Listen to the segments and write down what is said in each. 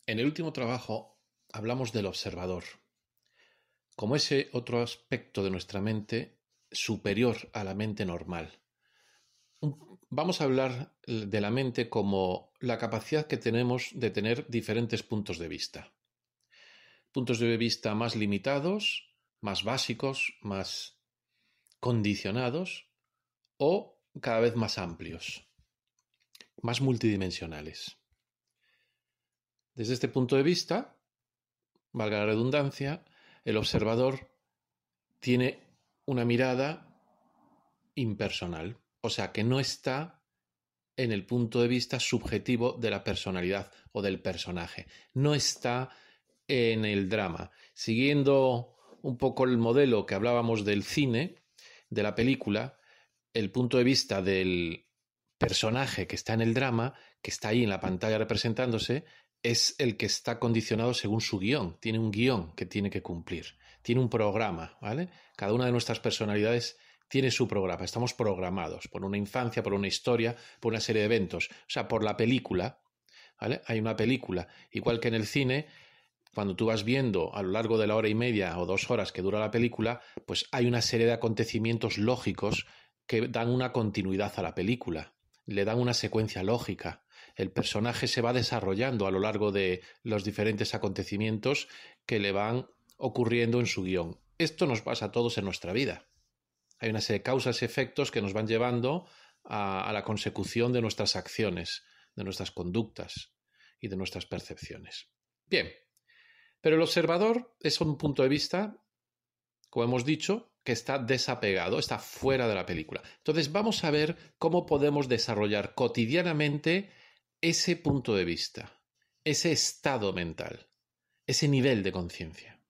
En el último trabajo hablamos del observador, como ese otro aspecto de nuestra mente superior a la mente normal. Vamos a hablar de la mente como la capacidad que tenemos de tener diferentes puntos de vista. Puntos de vista más limitados, más básicos, más condicionados o cada vez más amplios, más multidimensionales. Desde este punto de vista, valga la redundancia, el observador tiene una mirada impersonal, o sea que no está en el punto de vista subjetivo de la personalidad o del personaje, no está en el drama. Siguiendo un poco el modelo que hablábamos del cine, de la película, el punto de vista del personaje que está en el drama, que está ahí en la pantalla representándose, es el que está condicionado según su guión. Tiene un guión que tiene que cumplir. Tiene un programa, ¿vale? Cada una de nuestras personalidades tiene su programa. Estamos programados por una infancia, por una historia, por una serie de eventos. O sea, por la película, ¿vale? Hay una película. Igual que en el cine, cuando tú vas viendo a lo largo de la hora y media o 2 horas que dura la película, pues hay una serie de acontecimientos lógicos que dan una continuidad a la película, le dan una secuencia lógica. El personaje se va desarrollando a lo largo de los diferentes acontecimientos que le van ocurriendo en su guión. Esto nos pasa a todos en nuestra vida. Hay una serie de causas y efectos que nos van llevando a la consecución de nuestras acciones, de nuestras conductas y de nuestras percepciones. Bien, pero el observador es un punto de vista, como hemos dicho, que está desapegado, está fuera de la película. Entonces vamos a ver cómo podemos desarrollar cotidianamente ese punto de vista, ese estado mental, ese nivel de conciencia.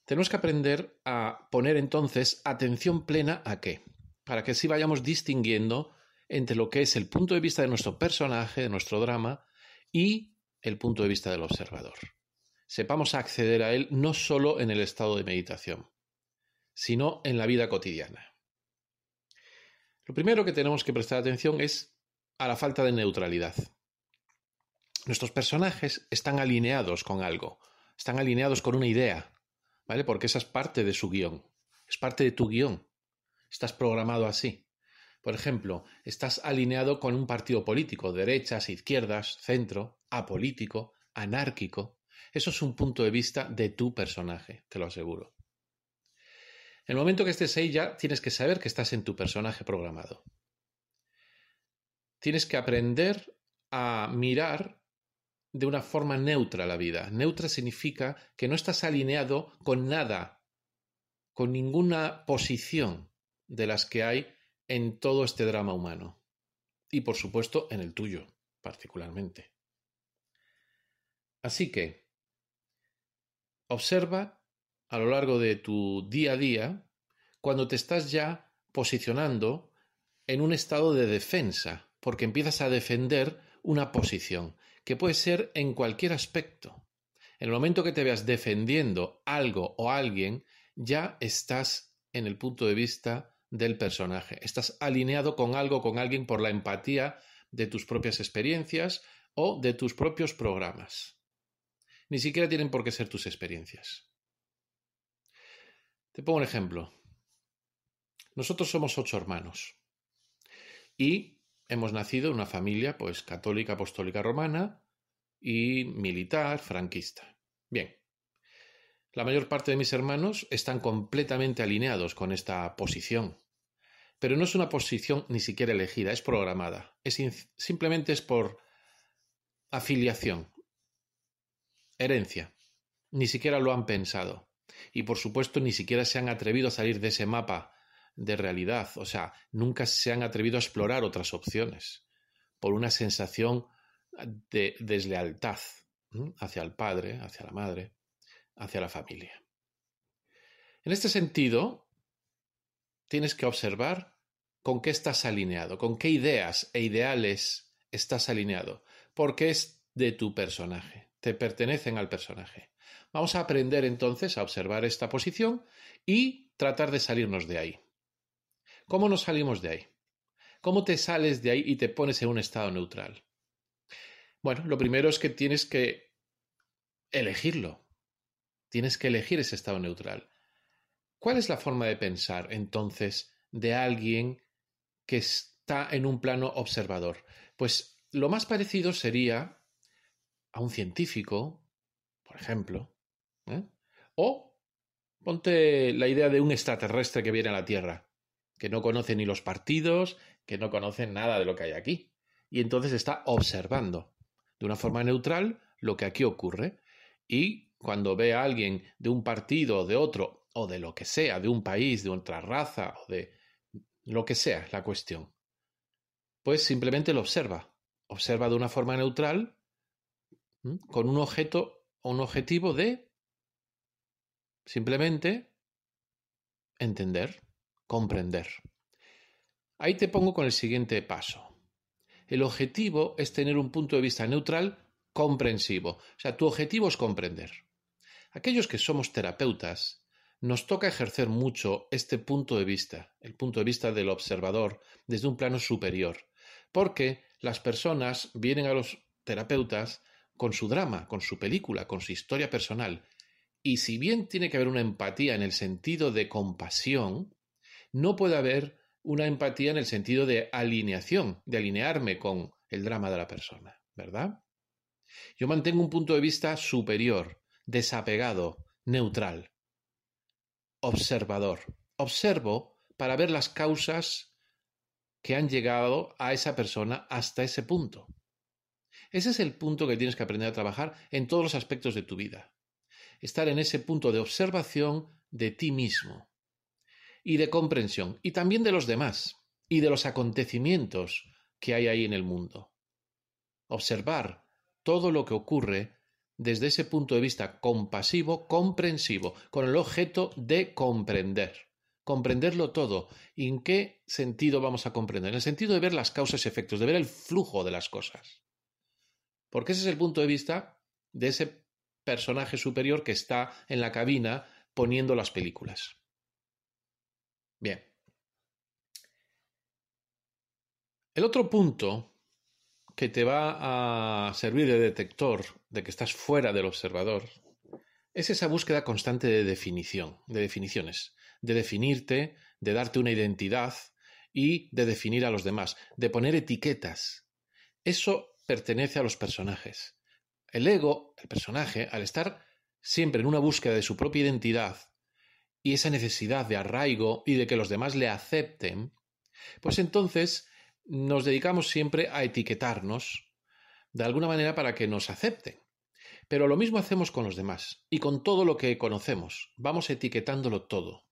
Tenemos que aprender a poner entonces atención plena a qué, para que así vayamos distinguiendo entre lo que es el punto de vista de nuestro personaje, de nuestro drama, y el punto de vista del observador. Sepamos acceder a él no solo en el estado de meditación, sino en la vida cotidiana. Lo primero que tenemos que prestar atención es a la falta de neutralidad. Nuestros personajes están alineados con algo, están alineados con una idea, ¿vale? Porque esa es parte de su guión, es parte de tu guión, estás programado así. Por ejemplo, estás alineado con un partido político, derechas, izquierdas, centro, apolítico, anárquico. Eso es un punto de vista de tu personaje, te lo aseguro. En el momento que estés ahí ya tienes que saber que estás en tu personaje programado. Tienes que aprender a mirar de una forma neutra la vida. Neutra significa que no estás alineado con nada, con ninguna posición de las que hay en todo este drama humano. Y por supuesto en el tuyo, particularmente. Así que observa a lo largo de tu día a día cuando te estás ya posicionando en un estado de defensa, porque empiezas a defender una posición, que puede ser en cualquier aspecto. En el momento que te veas defendiendo algo o alguien, ya estás en el punto de vista del personaje. Estás alineado con algo, con alguien por la empatía de tus propias experiencias o de tus propios programas. Ni siquiera tienen por qué ser tus experiencias. Te pongo un ejemplo. Nosotros somos 8 hermanos y hemos nacido en una familia pues católica, apostólica, romana y militar, franquista. Bien, la mayor parte de mis hermanos están completamente alineados con esta posición, pero no es una posición ni siquiera elegida, es programada. Simplemente es por afiliación, herencia. Ni siquiera lo han pensado. Y por supuesto ni siquiera se han atrevido a salir de ese mapa de realidad. O sea, nunca se han atrevido a explorar otras opciones por una sensación de deslealtad hacia el padre, hacia la madre, hacia la familia. En este sentido, tienes que observar con qué estás alineado, con qué ideas e ideales estás alineado, porque es de tu personaje, te pertenecen al personaje. Vamos a aprender entonces a observar esta posición y tratar de salirnos de ahí. ¿Cómo nos salimos de ahí? ¿Cómo te sales de ahí y te pones en un estado neutral? Bueno, lo primero es que tienes que elegirlo. Tienes que elegir ese estado neutral. ¿Cuál es la forma de pensar, entonces, de alguien que está en un plano observador? Pues lo más parecido sería a un científico, por ejemplo, ¿eh? O ponte la idea de un extraterrestre que viene a la Tierra, que no conoce ni los partidos, que no conoce nada de lo que hay aquí. Y entonces está observando de una forma neutral lo que aquí ocurre. Y cuando ve a alguien de un partido o de otro, o de lo que sea, de un país, de otra raza, o de lo que sea la cuestión, pues simplemente lo observa. Observa de una forma neutral, con un objeto o un objetivo de simplemente entender, comprender. Ahí te pongo con el siguiente paso. El objetivo es tener un punto de vista neutral comprensivo. O sea, tu objetivo es comprender. Aquellos que somos terapeutas, nos toca ejercer mucho este punto de vista, el punto de vista del observador, desde un plano superior. Porque las personas vienen a los terapeutas con su drama, con su película, con su historia personal. Y si bien tiene que haber una empatía en el sentido de compasión, no puede haber una empatía en el sentido de alineación, de alinearme con el drama de la persona, ¿verdad? Yo mantengo un punto de vista superior, desapegado, neutral, observador. Observo para ver las causas que han llegado a esa persona hasta ese punto. Ese es el punto que tienes que aprender a trabajar en todos los aspectos de tu vida. Estar en ese punto de observación de ti mismo y de comprensión, y también de los demás, y de los acontecimientos que hay ahí en el mundo. Observar todo lo que ocurre desde ese punto de vista compasivo, comprensivo, con el objeto de comprender. Comprenderlo todo. ¿Y en qué sentido vamos a comprender? En el sentido de ver las causas y efectos, de ver el flujo de las cosas. Porque ese es el punto de vista de ese personaje superior que está en la cabina poniendo las películas. Bien. El otro punto que te va a servir de detector de que estás fuera del observador es esa búsqueda constante de definición, de definiciones, de definirte, de darte una identidad y de definir a los demás, de poner etiquetas. Eso pertenece a los personajes. El ego, el personaje, al estar siempre en una búsqueda de su propia identidad y esa necesidad de arraigo y de que los demás le acepten, pues entonces nos dedicamos siempre a etiquetarnos de alguna manera para que nos acepten. Pero lo mismo hacemos con los demás y con todo lo que conocemos. Vamos etiquetándolo todo.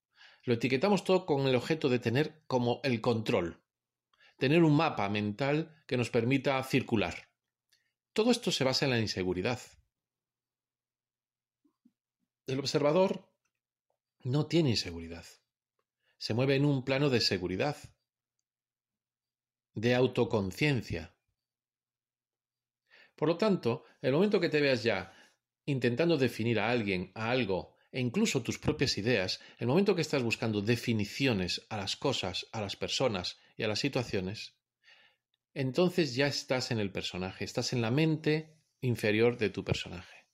Lo etiquetamos todo con el objeto de tener como el control, tener un mapa mental que nos permita circular. Todo esto se basa en la inseguridad. El observador no tiene inseguridad. Se mueve en un plano de seguridad, de autoconciencia. Por lo tanto, el momento que te veas ya intentando definir a alguien, a algo, e incluso tus propias ideas, el momento que estás buscando definiciones a las cosas, a las personas y a las situaciones, entonces ya estás en el personaje, estás en la mente inferior de tu personaje.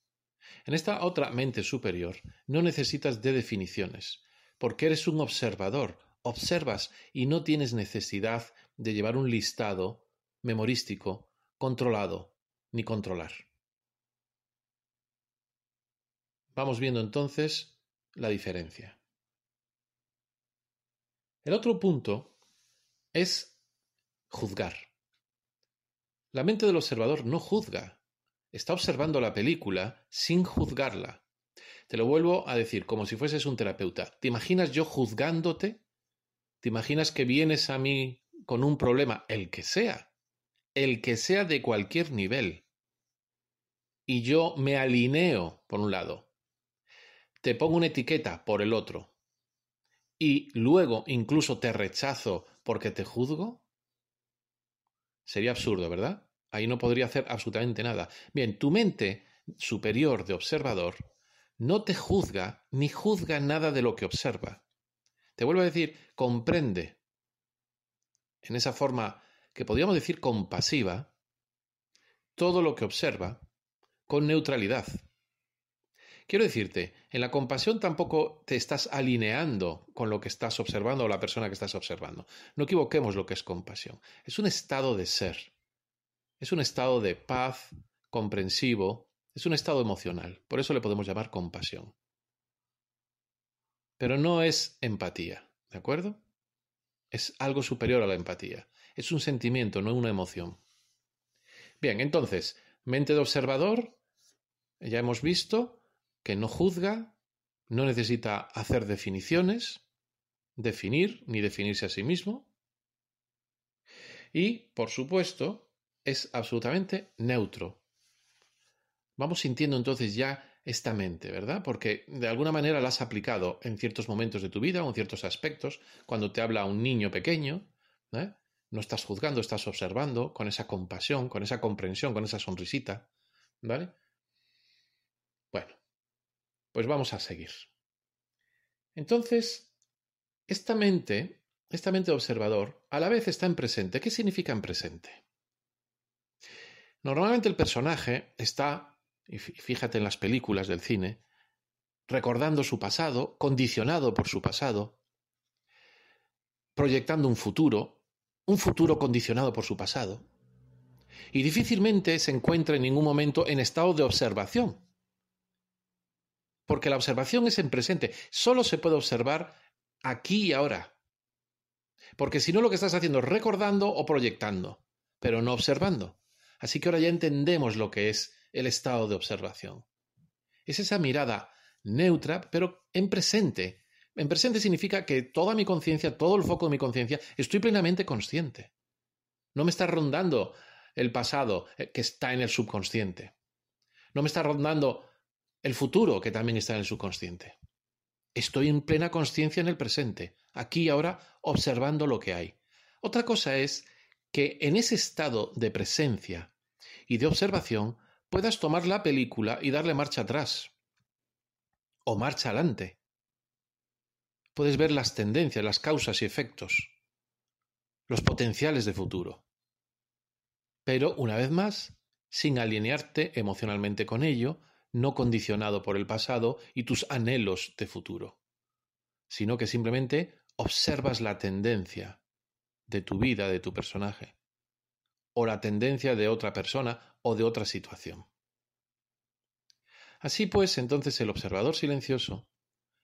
En esta otra mente superior no necesitas de definiciones, porque eres un observador, observas y no tienes necesidad de llevar un listado memorístico, controlado, ni controlar. Vamos viendo entonces la diferencia. El otro punto es juzgar. La mente del observador no juzga, está observando la película sin juzgarla. Te lo vuelvo a decir como si fueses un terapeuta. ¿Te imaginas yo juzgándote? ¿Te imaginas que vienes a mí con un problema, el que sea de cualquier nivel, y yo me alineo por un lado, te pongo una etiqueta por el otro, y luego incluso te rechazo porque te juzgo? Sería absurdo, ¿verdad? Ahí no podría hacer absolutamente nada. Bien, tu mente superior de observador no te juzga ni juzga nada de lo que observa. Te vuelvo a decir, comprende en esa forma que podríamos decir compasiva, todo lo que observa con neutralidad. Quiero decirte, en la compasión tampoco te estás alineando con lo que estás observando o la persona que estás observando. No equivoquemos lo que es compasión. Es un estado de ser. Es un estado de paz, comprensivo. Es un estado emocional. Por eso le podemos llamar compasión. Pero no es empatía, ¿de acuerdo? Es algo superior a la empatía. Es un sentimiento, no una emoción. Bien, entonces, mente de observador, ya hemos visto que no juzga, no necesita hacer definiciones, definir ni definirse a sí mismo. Y, por supuesto, es absolutamente neutro. Vamos sintiendo entonces ya esta mente, ¿verdad? Porque de alguna manera la has aplicado en ciertos momentos de tu vida o en ciertos aspectos. Cuando te habla un niño pequeño, ¿eh? No estás juzgando, estás observando con esa compasión, con esa comprensión, con esa sonrisita, ¿vale? Bueno, pues vamos a seguir. Entonces, esta mente de observador, a la vez está en presente. ¿Qué significa en presente? Normalmente el personaje está, y fíjate en las películas del cine, recordando su pasado, condicionado por su pasado, proyectando un futuro condicionado por su pasado, y difícilmente se encuentra en ningún momento en estado de observación. Porque la observación es en presente, solo se puede observar aquí y ahora. Porque si no, lo que estás haciendo es recordando o proyectando, pero no observando. Así que ahora ya entendemos lo que es el estado de observación. Es esa mirada neutra, pero en presente. En presente significa que toda mi conciencia, todo el foco de mi conciencia, estoy plenamente consciente. No me está rondando el pasado, que está en el subconsciente. No me está rondando el futuro, que también está en el subconsciente. Estoy en plena consciencia en el presente, aquí y ahora, observando lo que hay. Otra cosa es que en ese estado de presencia y de observación puedas tomar la película y darle marcha atrás o marcha adelante. Puedes ver las tendencias, las causas y efectos, los potenciales de futuro. Pero, una vez más, sin alinearte emocionalmente con ello, no condicionado por el pasado y tus anhelos de futuro, sino que simplemente observas la tendencia de tu vida, de tu personaje, o la tendencia de otra persona o de otra situación. Así pues, entonces el observador silencioso,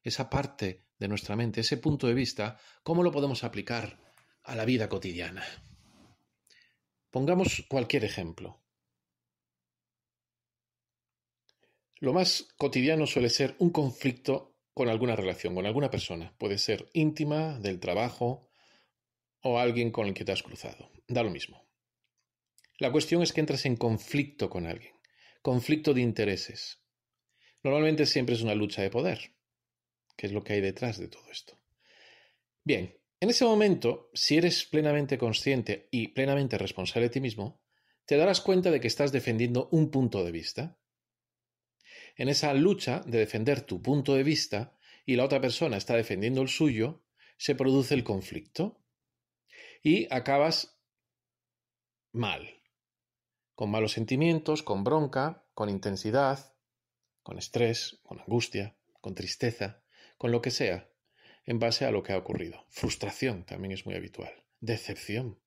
esa parte de nuestra mente, ese punto de vista, ¿cómo lo podemos aplicar a la vida cotidiana? Pongamos cualquier ejemplo. Lo más cotidiano suele ser un conflicto con alguna relación, con alguna persona. Puede ser íntima, del trabajo o alguien con el que te has cruzado. Da lo mismo. La cuestión es que entras en conflicto con alguien. Conflicto de intereses. Normalmente siempre es una lucha de poder, que es lo que hay detrás de todo esto. Bien, en ese momento, si eres plenamente consciente y plenamente responsable de ti mismo, te darás cuenta de que estás defendiendo un punto de vista. En esa lucha de defender tu punto de vista y la otra persona está defendiendo el suyo, se produce el conflicto y acabas mal, con malos sentimientos, con bronca, con intensidad, con estrés, con angustia, con tristeza, con lo que sea, en base a lo que ha ocurrido. Frustración también es muy habitual, decepción.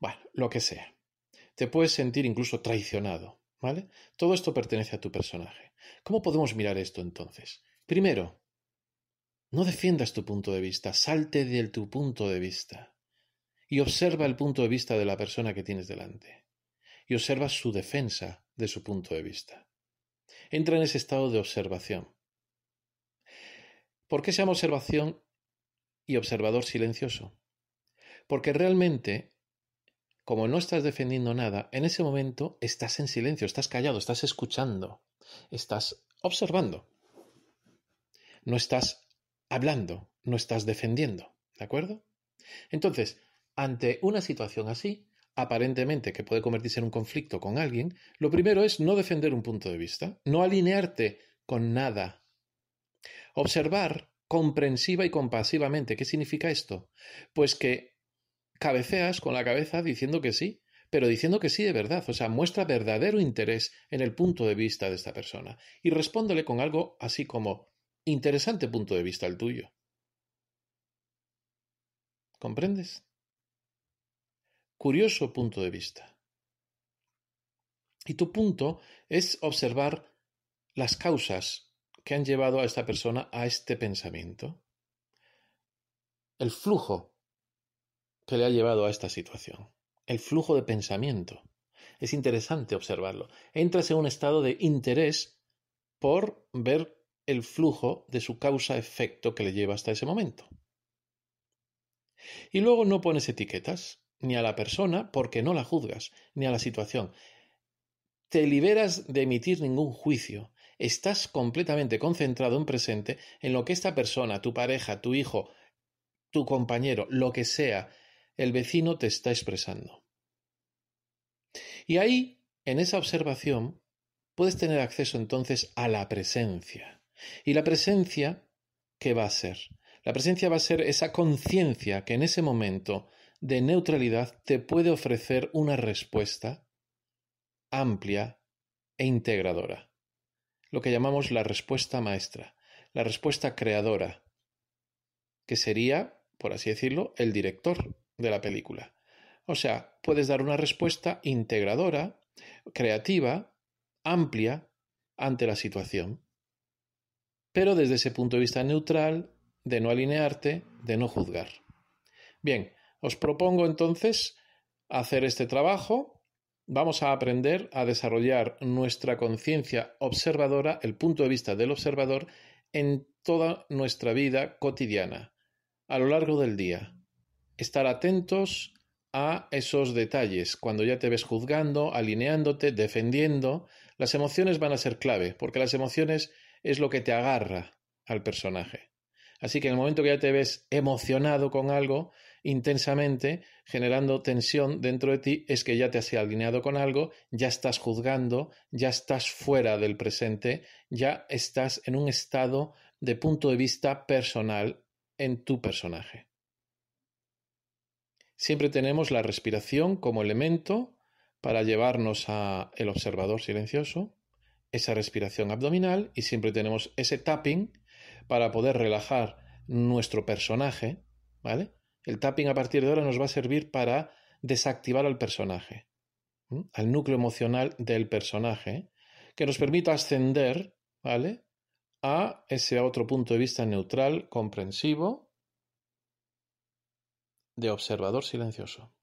Bueno, lo que sea. Te puedes sentir incluso traicionado, ¿vale? Todo esto pertenece a tu personaje. ¿Cómo podemos mirar esto entonces? Primero, no defiendas tu punto de vista, salte de tu punto de vista y observa el punto de vista de la persona que tienes delante y observa su defensa de su punto de vista. Entra en ese estado de observación. ¿Por qué se llama observación y observador silencioso? Porque realmente, como no estás defendiendo nada, en ese momento estás en silencio, estás callado, estás escuchando, estás observando. No estás hablando, no estás defendiendo, ¿de acuerdo? Entonces, ante una situación así, aparentemente que puede convertirse en un conflicto con alguien, lo primero es no defender un punto de vista, no alinearte con nada. Observar comprensiva y compasivamente. ¿Qué significa esto? Pues que cabeceas con la cabeza diciendo que sí, pero diciendo que sí de verdad, o sea, muestra verdadero interés en el punto de vista de esta persona y respóndele con algo así como, interesante punto de vista el tuyo. ¿Comprendes? Curioso punto de vista. Y tu punto es observar las causas que han llevado a esta persona a este pensamiento. El flujo que le ha llevado a esta situación. El flujo de pensamiento. Es interesante observarlo. Entras en un estado de interés por ver el flujo de su causa-efecto que le lleva hasta ese momento. Y luego no pones etiquetas, ni a la persona porque no la juzgas, ni a la situación. Te liberas de emitir ningún juicio. Estás completamente concentrado en presente en lo que esta persona, tu pareja, tu hijo, tu compañero, lo que sea, el vecino te está expresando. Y ahí, en esa observación, puedes tener acceso entonces a la presencia. ¿Y la presencia qué va a ser? La presencia va a ser esa conciencia que en ese momento de neutralidad te puede ofrecer una respuesta amplia e integradora. Lo que llamamos la respuesta maestra, la respuesta creadora, que sería, por así decirlo, el director de la película. O sea, puedes dar una respuesta integradora, creativa, amplia ante la situación, pero desde ese punto de vista neutral, de no alinearte, de no juzgar. Bien, os propongo entonces hacer este trabajo. Vamos a aprender a desarrollar nuestra conciencia observadora, el punto de vista del observador, en toda nuestra vida cotidiana, a lo largo del día. Estar atentos a esos detalles. Cuando ya te ves juzgando, alineándote, defendiendo, las emociones van a ser clave, porque las emociones es lo que te agarra al personaje. Así que en el momento que ya te ves emocionado con algo, intensamente, generando tensión dentro de ti, es que ya te has alineado con algo, ya estás juzgando, ya estás fuera del presente, ya estás en un estado de punto de vista personal en tu personaje. Siempre tenemos la respiración como elemento para llevarnos a el observador silencioso, esa respiración abdominal, y siempre tenemos ese tapping para poder relajar nuestro personaje, ¿vale? El tapping a partir de ahora nos va a servir para desactivar al personaje, al núcleo emocional del personaje, que nos permita ascender, ¿vale?, a ese otro punto de vista neutral, comprensivo, de observador silencioso.